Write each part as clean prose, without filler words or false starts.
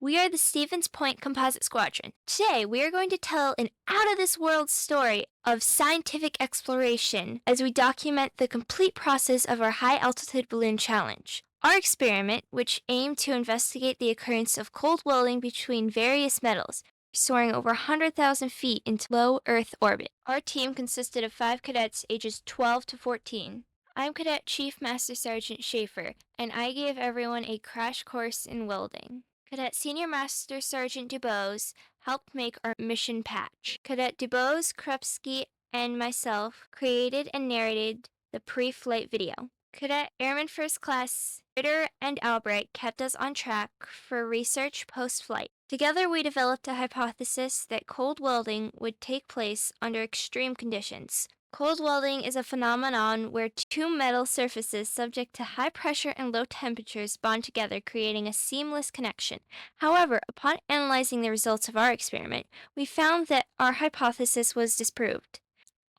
We are the Stevens Point Composite Squadron. Today, we are going to tell an out-of-this-world story of scientific exploration as we document the complete process of our high-altitude balloon challenge. Our experiment, which aimed to investigate the occurrence of cold welding between various metals, soaring over 100,000 feet into low Earth orbit. Our team consisted of 5 cadets ages 12 to 14. I'm Cadet Chief Master Sergeant Schaefer, and I gave everyone a crash course in welding. Cadet Senior Master Sergeant Dubose helped make our mission patch. Cadet Dubose, Krupski, and myself created and narrated the pre-flight video. Cadet Airman First Class Ritter and Albright kept us on track for research post-flight. Together we developed a hypothesis that cold welding would take place under extreme conditions. Cold welding is a phenomenon where two metal surfaces subject to high pressure and low temperatures bond together, creating a seamless connection. However, upon analyzing the results of our experiment, we found that our hypothesis was disproved.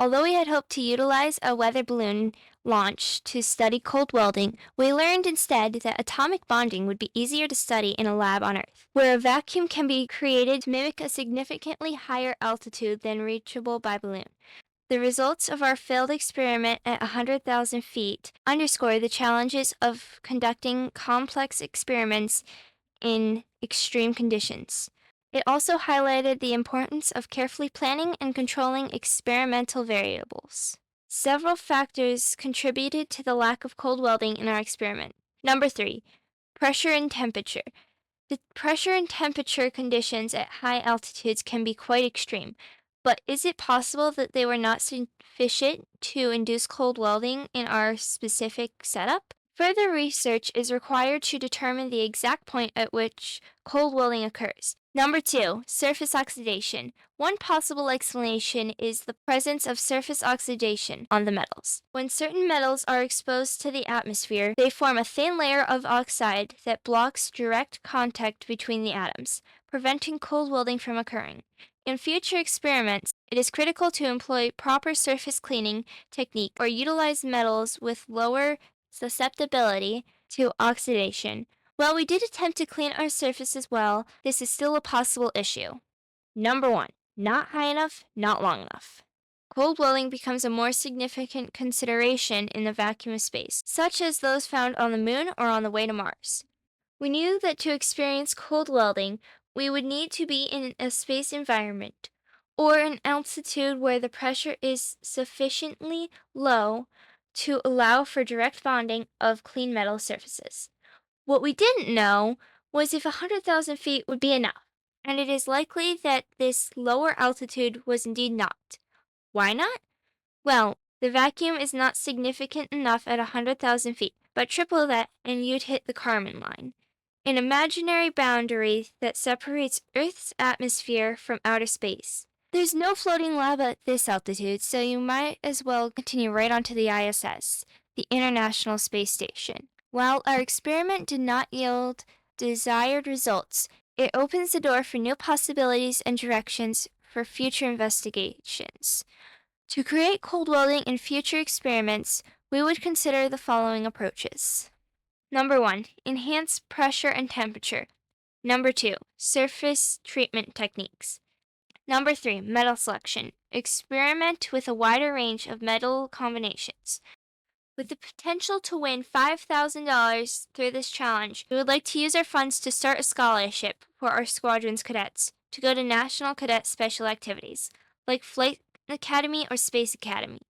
Although we had hoped to utilize a weather balloon launch to study cold welding, we learned instead that atomic bonding would be easier to study in a lab on Earth, where a vacuum can be created to mimic a significantly higher altitude than reachable by balloon. The results of our failed experiment at 100,000 feet underscore the challenges of conducting complex experiments in extreme conditions. It also highlighted the importance of carefully planning and controlling experimental variables. Several factors contributed to the lack of cold welding in our experiment. Number 3, pressure and temperature. The pressure and temperature conditions at high altitudes can be quite extreme. But is it possible that they were not sufficient to induce cold welding in our specific setup? Further research is required to determine the exact point at which cold welding occurs. Number 2, surface oxidation. One possible explanation is the presence of surface oxidation on the metals. When certain metals are exposed to the atmosphere, they form a thin layer of oxide that blocks direct contact between the atoms, preventing cold welding from occurring. In future experiments, it is critical to employ proper surface cleaning technique or utilize metals with lower susceptibility to oxidation. While we did attempt to clean our surfaces well, this is still a possible issue. Number 1, not high enough, not long enough. Cold welding becomes a more significant consideration in the vacuum of space, such as those found on the moon or on the way to Mars. We knew that to experience cold welding, we would need to be in a space environment or an altitude where the pressure is sufficiently low to allow for direct bonding of clean metal surfaces. What we didn't know was if 100,000 feet would be enough, and it is likely that this lower altitude was indeed not. Why not? Well, the vacuum is not significant enough at 100,000 feet, but triple that and you'd hit the Kármán line, an imaginary boundary that separates Earth's atmosphere from outer space. There's no floating lava at this altitude, so you might as well continue right onto the ISS, the International Space Station. While our experiment did not yield desired results, it opens the door for new possibilities and directions for future investigations. To create cold welding in future experiments, we would consider the following approaches. Number 1, enhance pressure and temperature. Number 2, surface treatment techniques. Number 3, metal selection. Experiment with a wider range of metal combinations. With the potential to win $5,000 through this challenge, we would like to use our funds to start a scholarship for our squadron's cadets to go to National Cadet Special Activities, like Flight Academy or Space Academy.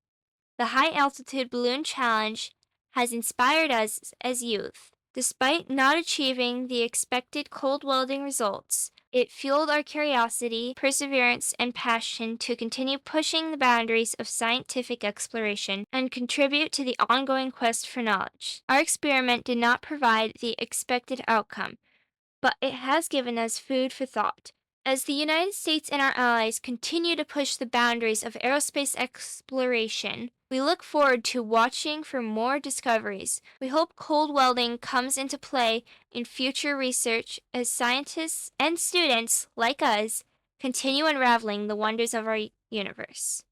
The High Altitude Balloon Challenge has inspired us as youth. Despite not achieving the expected cold welding results, it fueled our curiosity, perseverance, and passion to continue pushing the boundaries of scientific exploration and contribute to the ongoing quest for knowledge. Our experiment did not provide the expected outcome, but it has given us food for thought. As the United States and our allies continue to push the boundaries of aerospace exploration, we look forward to watching for more discoveries. We hope cold welding comes into play in future research as scientists and students like us continue unraveling the wonders of our universe.